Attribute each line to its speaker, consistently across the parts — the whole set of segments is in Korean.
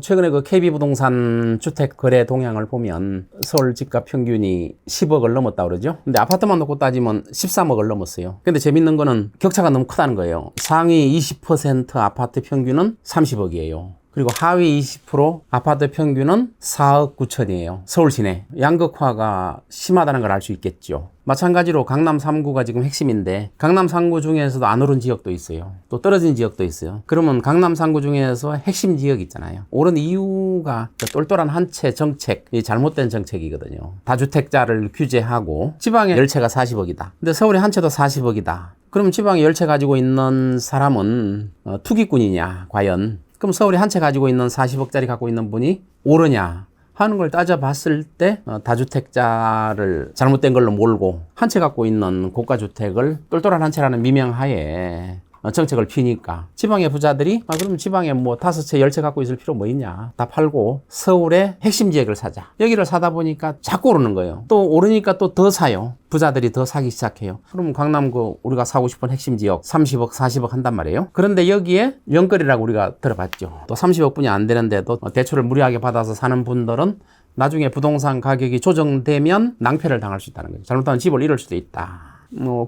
Speaker 1: 최근에 그 KB부동산 주택 거래 동향을 보면 서울 집값 평균이 10억을 넘었다 그러죠. 근데 아파트만 놓고 따지면 13억을 넘었어요. 근데 재밌는 거는 격차가 너무 크다는 거예요. 상위 20% 아파트 평균은 30억이에요. 그리고 하위 20% 아파트 평균은 4억 9천이에요. 서울 시내. 양극화가 심하다는 걸 알 수 있겠죠. 마찬가지로 강남 3구가 지금 핵심인데 강남 3구 중에서도 안 오른 지역도 있어요. 또 떨어진 지역도 있어요. 그러면 강남 3구 중에서 핵심 지역 있잖아요. 오른 이유가 똘똘한 한 채 정책, 잘못된 정책이거든요. 다주택자를 규제하고 지방의 열채가 40억이다. 근데 서울의 한 채도 40억이다. 그럼 지방에 열채 가지고 있는 사람은 투기꾼이냐 과연? 그럼 서울이 한 채 가지고 있는 40억짜리 갖고 있는 분이 오르냐 하는 걸 따져봤을 때 다주택자를 잘못된 걸로 몰고 한 채 갖고 있는 고가주택을 똘똘한 한 채라는 미명하에 정책을 피니까 지방의 부자들이 그럼 지방에 뭐 5채 10채 갖고 있을 필요 뭐 있냐 다 팔고 서울의 핵심 지역을 사자. 여기를 사다 보니까 자꾸 오르는 거예요. 또 오르니까 또 더 사요. 부자들이 더 사기 시작해요. 그럼 강남구 우리가 사고 싶은 핵심 지역 30억 40억 한단 말이에요. 그런데 여기에 연거리라고 우리가 들어봤죠. 또 30억 분이 안 되는데도 대출을 무리하게 받아서 사는 분들은 나중에 부동산 가격이 조정되면 낭패를 당할 수 있다는 거죠. 잘못하면 집을 잃을 수도 있다.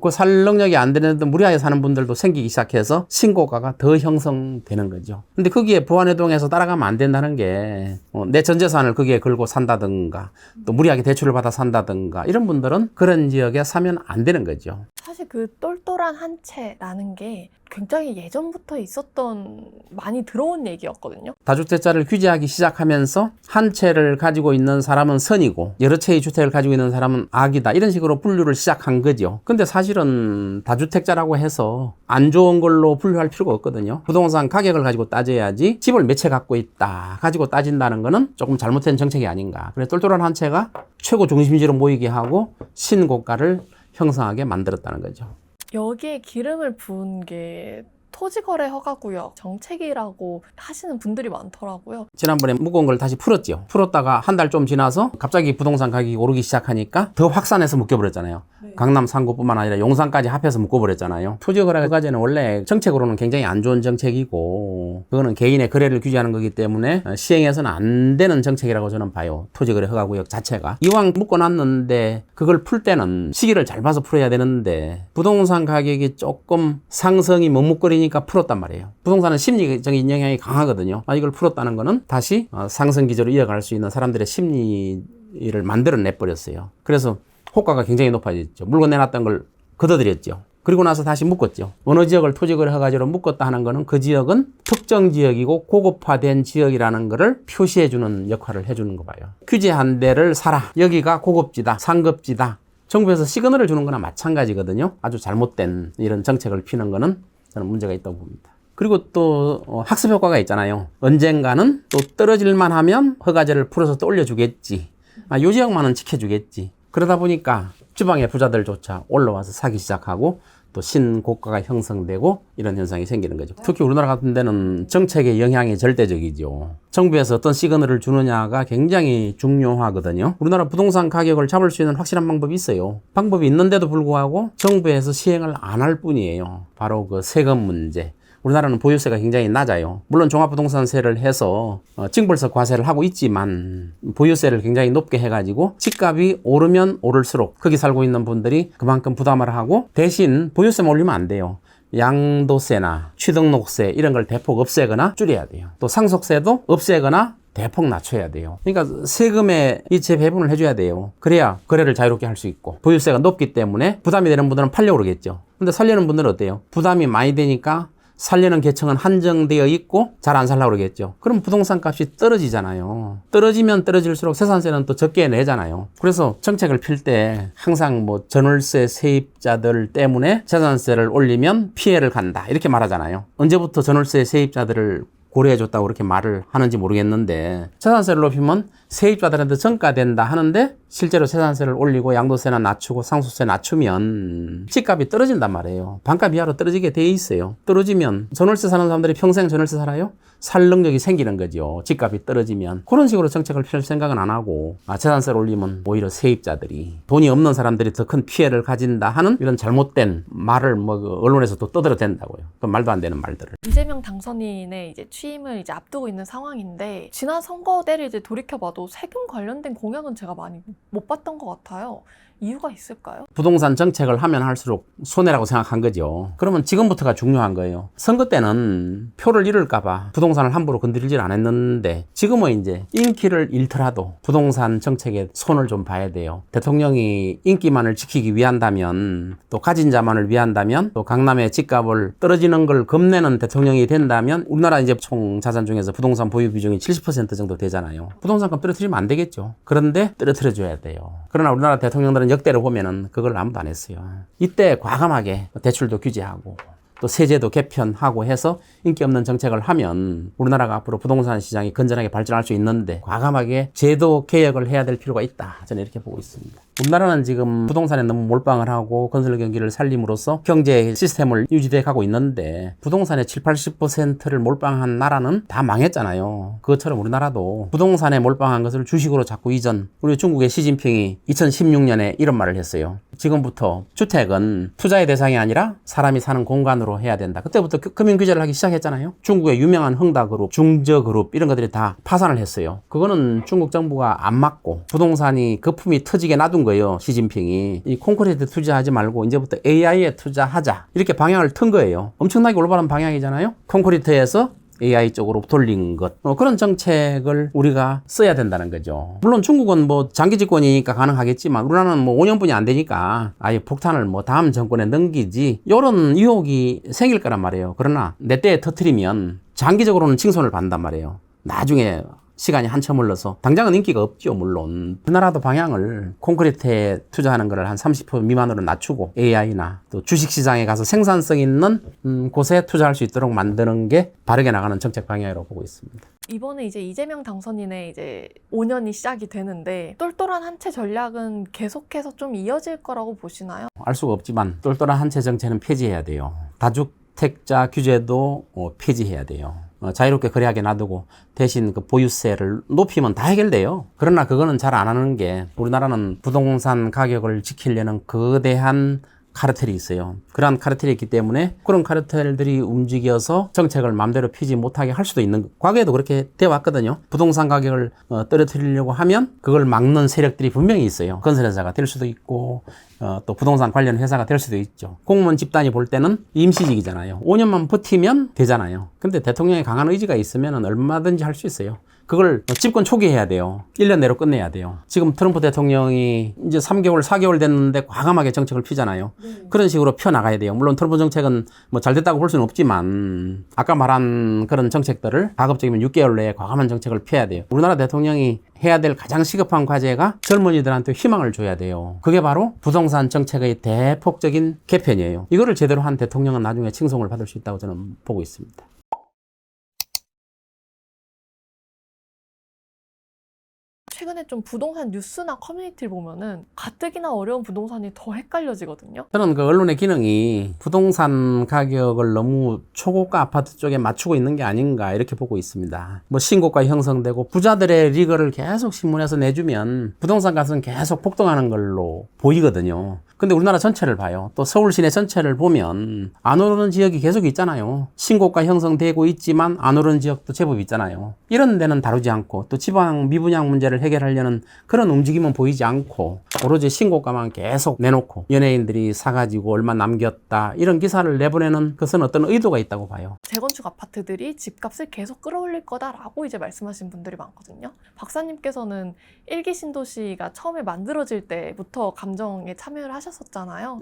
Speaker 1: 그 살 능력이 안 되는데 무리하게 사는 분들도 생기기 시작해서 신고가가 더 형성되는 거죠. 근데 거기에 부안해동에서 따라가면 안 된다는 게 내 전 재산을 거기에 걸고 산다든가 또 무리하게 대출을 받아 산다든가 이런 분들은 그런 지역에 사면 안 되는 거죠.
Speaker 2: 사실 그 똘똘한 한 채라는 게 굉장히 예전부터 있었던 많이 들어온 얘기였거든요.
Speaker 1: 다주택자를 규제하기 시작하면서 한 채를 가지고 있는 사람은 선이고 여러 채의 주택을 가지고 있는 사람은 악이다 이런 식으로 분류를 시작한 거죠. 근데 사실은 다주택자라고 해서 안 좋은 걸로 분류할 필요가 없거든요. 부동산 가격을 가지고 따져야지 집을 몇 채 갖고 있다 가지고 따진다는 거는 조금 잘못된 정책이 아닌가. 그래서 똘똘한 한 채가 최고 중심지로 모이게 하고 신고가를 형성하게 만들었다는 거죠.
Speaker 2: 여기에 기름을 부은 게 토지거래 허가구역 정책이라고 하시는 분들이 많더라고요.
Speaker 1: 지난번에 무거운 걸 다시 풀었죠. 풀었다가 한 달 좀 지나서 갑자기 부동산 가격이 오르기 시작하니까 더 확산해서 묶여버렸잖아요. 네. 강남 3구뿐만 아니라 용산까지 합해서 묶어버렸잖아요. 토지거래 허가제는 원래 정책으로는 굉장히 안 좋은 정책이고 그거는 개인의 거래를 규제하는 거기 때문에 시행해서는 안 되는 정책이라고 저는 봐요. 토지거래 허가구역 자체가. 이왕 묶어놨는데 그걸 풀 때는 시기를 잘 봐서 풀어야 되는데 부동산 가격이 조금 상승이 머뭇거리니까 풀었단 말이에요. 부동산은 심리적인 영향이 강하거든요. 이걸 풀었다는 거는 다시 상승 기조로 이어갈 수 있는 사람들의 심리를 만들어내버렸어요. 그래서 호가가 굉장히 높아졌죠. 물건 내놨던 걸 걷어들였죠. 그리고 나서 다시 묶었죠. 어느 지역을 토지거래 허가제로 묶었다 하는 거는 그 지역은 특정 지역이고 고급화된 지역이라는 거를 표시해주는 역할을 해주는 거 봐요. 규제한 데를 사라. 여기가 고급지다. 상급지다. 정부에서 시그널을 주는 거나 마찬가지거든요. 아주 잘못된 이런 정책을 피는 거는 저는 문제가 있다고 봅니다. 그리고 또 학습 효과가 있잖아요. 언젠가는 또 떨어질만 하면 허가제를 풀어서 또 올려주겠지. 요 지역만은 지켜주겠지. 그러다 보니까 지방의 부자들조차 올라와서 사기 시작하고 또 신고가가 형성되고 이런 현상이 생기는 거죠. 특히 우리나라 같은 데는 정책의 영향이 절대적이죠. 정부에서 어떤 시그널을 주느냐가 굉장히 중요하거든요. 우리나라 부동산 가격을 잡을 수 있는 확실한 방법이 있어요. 방법이 있는데도 불구하고 정부에서 시행을 안 할 뿐이에요. 바로 그 세금 문제. 우리나라는 보유세가 굉장히 낮아요. 물론 종합부동산세를 해서 징벌적 과세를 하고 있지만 보유세를 굉장히 높게 해가지고 집값이 오르면 오를수록 거기 살고 있는 분들이 그만큼 부담을 하고 대신 보유세만 올리면 안 돼요. 양도세나 취등록세 이런 걸 대폭 없애거나 줄여야 돼요. 또 상속세도 없애거나 대폭 낮춰야 돼요. 그러니까 세금에 이 재배분을 해줘야 돼요. 그래야 거래를 자유롭게 할 수 있고 보유세가 높기 때문에 부담이 되는 분들은 팔려고 그러겠죠. 근데 살려는 분들은 어때요? 부담이 많이 되니까 살려는 계층은 한정되어 있고 잘 안 살려고 그러겠죠. 그럼 부동산 값이 떨어지잖아요. 떨어지면 떨어질수록 세산세는 또 적게 내잖아요. 그래서 정책을 필 때 항상 뭐 전월세 세입자들 때문에 세산세를 올리면 피해를 간다 이렇게 말하잖아요. 언제부터 전월세 세입자들을 고려해줬다고 그렇게 말을 하는지 모르겠는데 세산세를 높이면 세입자들한테 전가된다 하는데 실제로 세산세를 올리고 양도세나 낮추고 상속세 낮추면 집값이 떨어진단 말이에요. 반값 이하로 떨어지게 돼 있어요. 떨어지면 전월세 사는 사람들이 평생 전월세 살아요? 살 능력이 생기는 거죠. 집값이 떨어지면. 그런 식으로 정책을 펼칠 생각은 안 하고 세산세를 올리면 오히려 세입자들이 돈이 없는 사람들이 더 큰 피해를 가진다 하는 이런 잘못된 말을 언론에서 또 떠들어댄다고요. 그 말도 안 되는 말들을.
Speaker 2: 이재명 당선인의 이제 취임을 이제 앞두고 있는 상황인데 지난 선거 때를 이제 돌이켜봐도 세금 관련된 공약은 제가 많이 못 봤던 것 같아요. 이유가 있을까요?
Speaker 1: 부동산 정책을 하면 할수록 손해라고 생각한 거죠. 그러면 지금부터가 중요한 거예요. 선거 때는 표를 잃을까봐 부동산을 함부로 건드리질 않았는데 지금은 이제 인기를 잃더라도 부동산 정책에 손을 좀 봐야 돼요. 대통령이 인기만을 지키기 위한다면 또 가진 자만을 위한다면 또 강남의 집값을 떨어지는 걸 겁내는 대통령이 된다면 우리나라 이제 총 자산 중에서 부동산 보유 비중이 70% 정도 되잖아요. 부동산값 떨어뜨리면 안 되겠죠. 그런데 떨어뜨려 줘야 돼요. 그러나 우리나라 대통령들은 역대를 보면은 그걸 아무도 안 했어요. 이때 과감하게 대출도 규제하고 또 세제도 개편하고 해서 인기 없는 정책을 하면 우리나라가 앞으로 부동산 시장이 건전하게 발전할 수 있는데 과감하게 제도 개혁을 해야 될 필요가 있다. 저는 이렇게 보고 있습니다. 우리나라는 지금 부동산에 너무 몰빵을 하고 건설 경기를 살림으로써 경제 시스템을 유지돼 가고 있는데 부동산의 70-80%를 몰빵한 나라는 다 망했잖아요. 그것처럼 우리나라도 부동산에 몰빵한 것을 주식으로 자꾸 이전. 우리 중국의 시진핑이 2016년에 이런 말을 했어요. 지금부터 주택은 투자의 대상이 아니라 사람이 사는 공간으로 해야 된다. 그때부터 금융 규제를 하기 시작했잖아요. 중국의 유명한 흥다그룹, 중저그룹 이런 것들이 다 파산을 했어요. 그거는 중국 정부가 안 맞고 부동산이 거품이 터지게 놔둔 거예요. 시진핑이. 이 콘크리트 투자하지 말고 이제부터 AI에 투자하자. 이렇게 방향을 튼 거예요. 엄청나게 올바른 방향이잖아요. 콘크리트에서 AI 쪽으로 돌린 것. 그런 정책을 우리가 써야 된다는 거죠. 물론 중국은 장기 집권이니까 가능하겠지만 우리나라는 5년뿐이 안 되니까 아예 폭탄을 다음 정권에 넘기지. 이런 유혹이 생길 거란 말이에요. 그러나 내 때에 터뜨리면 장기적으로는 칭송을 받는단 말이에요. 나중에 시간이 한참 흘러서 당장은 인기가 없죠. 물론 우리나라도 방향을 콘크리트에 투자하는 거를 한 30% 미만으로 낮추고 AI나 또 주식시장에 가서 생산성 있는 곳에 투자할 수 있도록 만드는 게 바르게 나가는 정책 방향이라고 보고 있습니다.
Speaker 2: 이번에 이제 이재명 당선인의 이제 5년이 시작이 되는데 똘똘한 한 채 전략은 계속해서 좀 이어질 거라고 보시나요?
Speaker 1: 알 수가 없지만 똘똘한 한 채 정책은 폐지해야 돼요. 다주택자 규제도 폐지해야 돼요. 자유롭게 거래하게 놔두고 대신 그 보유세를 높이면 다 해결돼요. 그러나 그거는 잘 안 하는 게 우리나라는 부동산 가격을 지키려는 거대한 카르텔이 있어요. 그러한 카르텔이 있기 때문에 그런 카르텔들이 움직여서 정책을 마음대로 피지 못하게 할 수도 있는, 과거에도 그렇게 되어 왔거든요. 부동산 가격을 떨어뜨리려고 하면 그걸 막는 세력들이 분명히 있어요. 건설회사가 될 수도 있고 또 부동산 관련 회사가 될 수도 있죠. 공무원 집단이 볼 때는 임시직이잖아요. 5년만 버티면 되잖아요. 근데 대통령의 강한 의지가 있으면 얼마든지 할 수 있어요. 그걸 집권 초기에 해야 돼요. 1년 내로 끝내야 돼요. 지금 트럼프 대통령이 이제 3개월, 4개월 됐는데 과감하게 정책을 피잖아요. 그런 식으로 펴나가야 돼요. 물론 트럼프 정책은 잘 됐다고 볼 수는 없지만 아까 말한 그런 정책들을 가급적이면 6개월 내에 과감한 정책을 펴야 돼요. 우리나라 대통령이 해야 될 가장 시급한 과제가 젊은이들한테 희망을 줘야 돼요. 그게 바로 부동산 정책의 대폭적인 개편이에요. 이거를 제대로 한 대통령은 나중에 칭송을 받을 수 있다고 저는 보고 있습니다.
Speaker 2: 최근에 좀 부동산 뉴스나 커뮤니티를 보면은 가뜩이나 어려운 부동산이 더 헷갈려지거든요.
Speaker 1: 저는 그 언론의 기능이 부동산 가격을 너무 초고가 아파트 쪽에 맞추고 있는 게 아닌가 이렇게 보고 있습니다. 신고가 형성되고 부자들의 리그를 계속 신문에서 내주면 부동산 값은 계속 폭등하는 걸로 보이거든요. 근데 우리나라 전체를 봐요. 또 서울 시내 전체를 보면 안 오르는 지역이 계속 있잖아요. 신고가 형성되고 있지만 안 오르는 지역도 제법 있잖아요. 이런 데는 다루지 않고 또 지방 미분양 문제를 해결하려는 그런 움직임은 보이지 않고 오로지 신고가만 계속 내놓고 연예인들이 사가지고 얼마 남겼다 이런 기사를 내보내는 것은 어떤 의도가 있다고 봐요.
Speaker 2: 재건축 아파트들이 집값을 계속 끌어올릴 거다라고 이제 말씀하신 분들이 많거든요. 박사님께서는 1기 신도시가 처음에 만들어질 때부터 감정에 참여를 하셨었잖아요.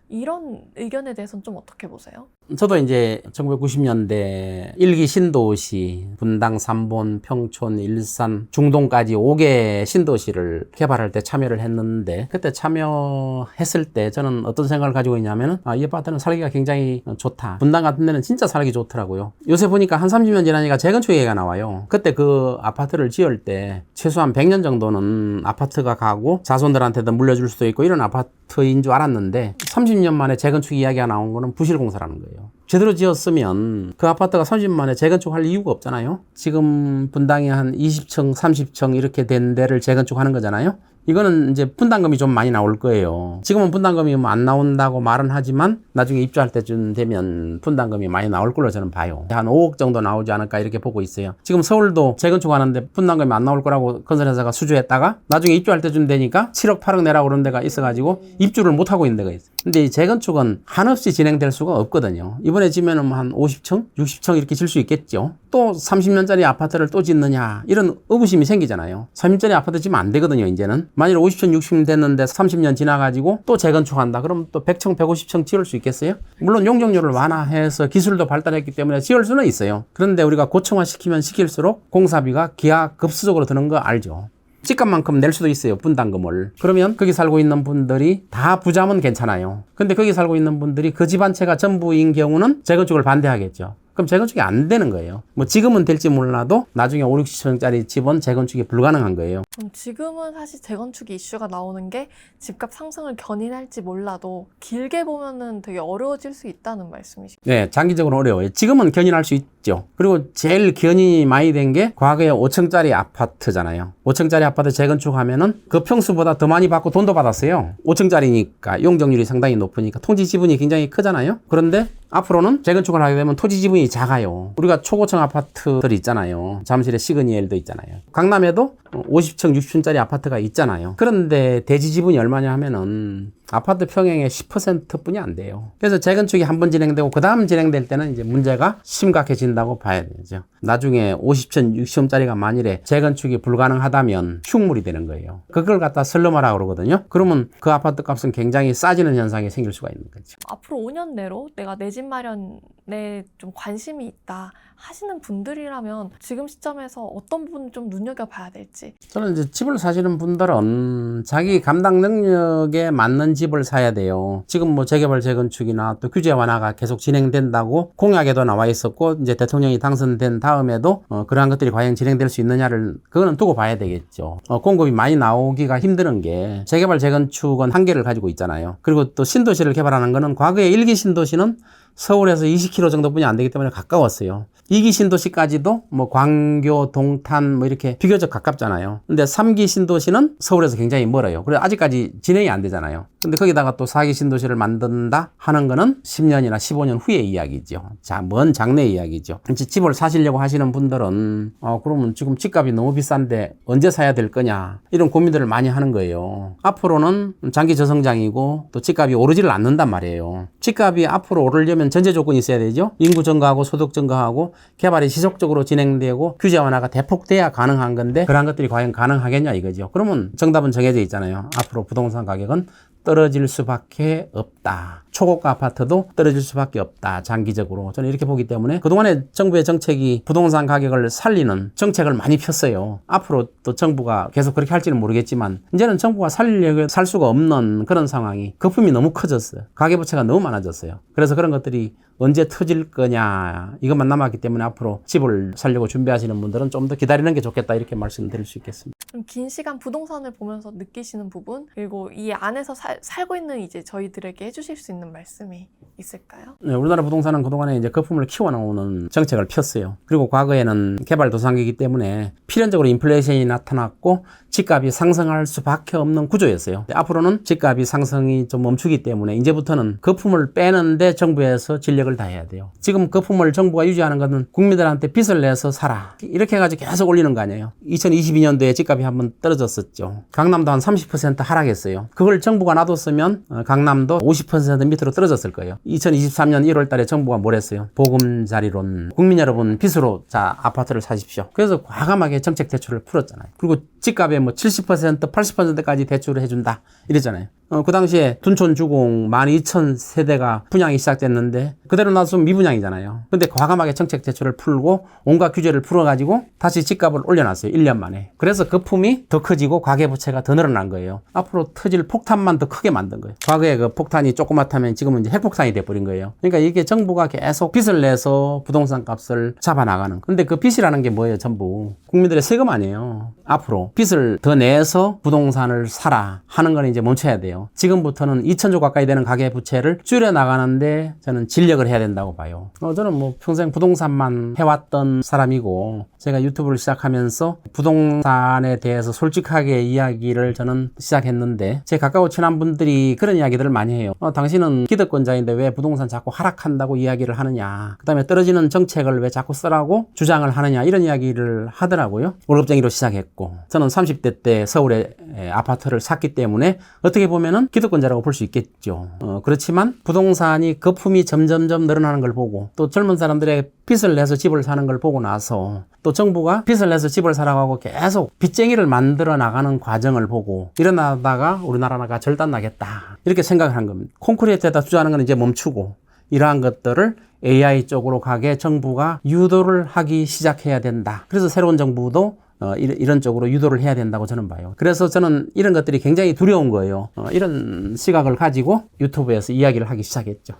Speaker 2: 이런 의견에 대해서는 좀 어떻게 보세요?
Speaker 1: 저도 이제 1990년대 일기 신도시, 분당, 삼본, 평촌, 일산, 중동까지 5개 신도시를 개발할 때 참여를 했는데, 그때 참여했을 때 저는 어떤 생각을 가지고 있냐면은, 이 아파트는 살기가 굉장히 좋다. 분당 같은 데는 진짜 살기 좋더라고요. 요새 보니까 한 30년 지나니까 재건축 얘기가 나와요. 그때 그 아파트를 지을 때 최소한 100년 정도는 아파트가 가고 자손들한테도 물려줄 수도 있고 이런 아파트인 줄 알았는데 30년 만에 재건축 이야기가 나온 거는 부실공사라는 거예요. 제대로 지었으면 그 아파트가 30년 만에 재건축할 이유가 없잖아요. 지금 분당에 한 20층, 30층 이렇게 된 데를 재건축하는 거잖아요. 이거는 이제 분담금이 좀 많이 나올 거예요. 지금은 분담금이 뭐 안 나온다고 말은 하지만 나중에 입주할 때쯤 되면 분담금이 많이 나올 걸로 저는 봐요. 한 5억 정도 나오지 않을까 이렇게 보고 있어요. 지금 서울도 재건축하는데 분담금이 안 나올 거라고 건설회사가 수주했다가 나중에 입주할 때쯤 되니까 7억, 8억 내라고 그런 데가 있어가지고 입주를 못 하고 있는 데가 있어요. 근데 이 재건축은 한없이 진행될 수가 없거든요. 이번에 지면은 한 50층, 60층 이렇게 질 수 있겠죠. 또 30년짜리 아파트를 또 짓느냐 이런 의구심이 생기잖아요. 30년짜리 아파트 지면 안 되거든요. 이제는 만일 50층, 60층 됐는데 30년 지나가지고 또 재건축한다. 그럼 또 100층, 150층 지을 수 있겠어요? 물론 용적률을 완화해서 기술도 발달했기 때문에 지을 수는 있어요. 그런데 우리가 고층화시키면 시킬수록 공사비가 기하급수적으로 드는 거 알죠. 집값만큼 낼 수도 있어요. 분담금을. 그러면 거기 살고 있는 분들이 다 부자면 괜찮아요. 근데 거기 살고 있는 분들이 그 집 한 채가 전부인 경우는 재건축을 반대하겠죠. 그럼 재건축이 안 되는 거예요. 뭐 지금은 될지 몰라도 나중에 5, 60층짜리 집은 재건축이 불가능한 거예요.
Speaker 2: 그럼 지금은 사실 재건축 이슈가 나오는 게 집값 상승을 견인할지 몰라도 길게 보면은 되게 어려워질 수 있다는 말씀이시죠?
Speaker 1: 네, 장기적으로 어려워요. 지금은 견인할 수 있죠. 그리고 제일 견인이 많이 된 게 과거에 5층짜리 아파트잖아요. 5층짜리 아파트 재건축하면은 그 평수보다 더 많이 받고 돈도 받았어요. 5층짜리니까 용적률이 상당히 높으니까 토지 지분이 굉장히 크잖아요. 그런데 앞으로는 재건축을 하게 되면 토지 지분이 작아요. 우리가 초고층 아파트들 있잖아요. 잠실에 시그니엘도 있잖아요. 강남에도 50층, 60층짜리 아파트가 있잖아요. 그런데 대지 지분이 얼마냐 하면은 아파트 평형의 10% 뿐이 안 돼요. 그래서 재건축이 한번 진행되고 그 다음 진행될 때는 이제 문제가 심각해진다고 봐야 되죠. 나중에 50층, 60층짜리가 만일에 재건축이 불가능하다면 흉물이 되는 거예요. 그걸 갖다 슬럼화라고 그러거든요. 그러면 그 아파트 값은 굉장히 싸지는 현상이 생길 수가 있는 거죠.
Speaker 2: 앞으로 5년 내로 내가 내 집 마련에 좀 관심이 있다 하시는 분들이라면 지금 시점에서 어떤 부분을 좀 눈여겨봐야 될지.
Speaker 1: 저는 이제 집을 사시는 분들은 자기 감당 능력에 맞는 집을 사야 돼요. 지금 뭐 재개발 재건축이나 또 규제 완화가 계속 진행된다고 공약에도 나와 있었고 이제 대통령이 당선된 다음에도 그러한 것들이 과연 진행될 수 있느냐를 그거는 두고 봐야 되겠죠. 공급이 많이 나오기가 힘드는 게 재개발 재건축은 한계를 가지고 있잖아요. 그리고 또 신도시를 개발하는 거는 과거에 1기 신도시는 서울에서 20km 정도뿐이 안 되기 때문에 가까웠어요. 2기 신도시까지도 뭐 광교, 동탄 뭐 이렇게 비교적 가깝잖아요. 근데 3기 신도시는 서울에서 굉장히 멀어요. 그래서 아직까지 진행이 안 되잖아요. 근데 거기다가 또 4기 신도시를 만든다 하는 거는 10년이나 15년 후의 이야기죠. 자, 먼 장래 이야기죠. 집을 사시려고 하시는 분들은 그러면 지금 집값이 너무 비싼데 언제 사야 될 거냐 이런 고민들을 많이 하는 거예요. 앞으로는 장기 저성장이고 또 집값이 오르지를 않는단 말이에요. 집값이 앞으로 오르려면 전제 조건이 있어야 되죠. 인구 증가하고 소득 증가하고 개발이 지속적으로 진행되고 규제 완화가 대폭돼야 가능한 건데 그런 것들이 과연 가능하겠냐 이거죠. 그러면 정답은 정해져 있잖아요. 앞으로 부동산 가격은 떨어질 수밖에 없다. 초고가 아파트도 떨어질 수밖에 없다. 장기적으로. 저는 이렇게 보기 때문에 그동안에 정부의 정책이 부동산 가격을 살리는 정책을 많이 폈어요. 앞으로 또 정부가 계속 그렇게 할지는 모르겠지만 이제는 정부가 살리려고 살 수가 없는 그런 상황이 거품이 너무 커졌어요. 가계부채가 너무 많아졌어요. 그래서 그런 것들이 언제 터질 거냐 이것만 남았기 때문에 앞으로 집을 살려고 준비하시는 분들은 좀 더 기다리는 게 좋겠다 이렇게 말씀드릴 수 있겠습니다.
Speaker 2: 좀 긴 시간 부동산을 보면서 느끼시는 부분 그리고 이 안에서 살고 있는 이제 저희들에게 해주실 수 있는 말씀이 있을까요?
Speaker 1: 네, 우리나라 부동산은 그동안에 이제 거품을 키워나오는 정책을 폈어요. 그리고 과거에는 개발도상이기 때문에 필연적으로 인플레이션이 나타났고 집값이 상승할 수밖에 없는 구조였어요. 앞으로는 집값이 상승이 좀 멈추기 때문에 이제부터는 거품을 빼는데 정부에서 진력을 다해야 돼요. 지금 거품을 정부가 유지하는 것은 국민들한테 빚을 내서 살아. 이렇게 해가지고 계속 올리는 거 아니에요. 2022년도에 집값이 한번 떨어졌었죠. 강남도 한 30% 하락했어요. 그걸 정부가 놔뒀으면 강남도 50% 밑으로 떨어졌을 거예요. 2023년 1월 달에 정부가 뭘 했어요? 보금자리론. 국민 여러분 빚으로 자 아파트를 사십시오. 그래서 과감하게 정책 대출을 풀었잖아요. 그리고 집값에 뭐 70%, 80%까지 대출을 해준다. 이랬잖아요. 그 당시에 둔촌 주공 12,000세대가 분양이 시작됐는데 그대로 놔두면 미분양이잖아요. 근데 과감하게 정책 대출을 풀고 온갖 규제를 풀어가지고 다시 집값을 올려놨어요. 1년 만에. 그래서 거품이 더 커지고 가계부채가 더 늘어난 거예요. 앞으로 터질 폭탄만 더 크게 만든 거예요. 과거에 그 폭탄이 조그맣다면 지금은 이제 핵폭탄이 돼버린 거예요. 그러니까 이게 정부가 계속 빚을 내서 부동산 값을 잡아나가는. 근데 그 빚이라는 게 뭐예요? 전부 국민들의 세금 아니에요. 앞으로 빚을 더 내서 부동산을 사라 하는 건 이제 멈춰야 돼요. 지금부터는 2,000조 가까이 되는 가계부채를 줄여나가는데 저는 진력을 해야 된다고 봐요. 저는 뭐 평생 부동산만 해왔던 사람이고 제가 유튜브를 시작하면서 부동산에 대해서 솔직하게 이야기를 저는 시작했는데 제 가까운 친한 분들이 그런 이야기들을 많이 해요. 당신은 기득권자인데 왜 부동산 자꾸 하락한다고 이야기를 하느냐. 그 다음에 떨어지는 정책을 왜 자꾸 쓰라고 주장을 하느냐. 이런 이야기를 하더라고요. 월급쟁이로 시작했고 저는 30대 때 서울에 아파트를 샀기 때문에 어떻게 보면은 기득권자라고 볼 수 있겠죠. 그렇지만 부동산이 거품이 점점점 늘어나는 걸 보고 또 젊은 사람들의 빚을 내서 집을 사는 걸 보고 나서 또 정부가 빚을 내서 집을 사라고 하고 계속 빚쟁이를 만들어 나가는 과정을 보고 이러다가 우리나라가 절단나겠다 이렇게 생각을 한 겁니다. 콘크리트에다 투자하는 건 이제 멈추고 이러한 것들을 AI 쪽으로 가게 정부가 유도를 하기 시작해야 된다. 그래서 새로운 정부도 이런 쪽으로 유도를 해야 된다고 저는 봐요. 그래서 저는 이런 것들이 굉장히 두려운 거예요. 이런 시각을 가지고 유튜브에서 이야기를 하기 시작했죠.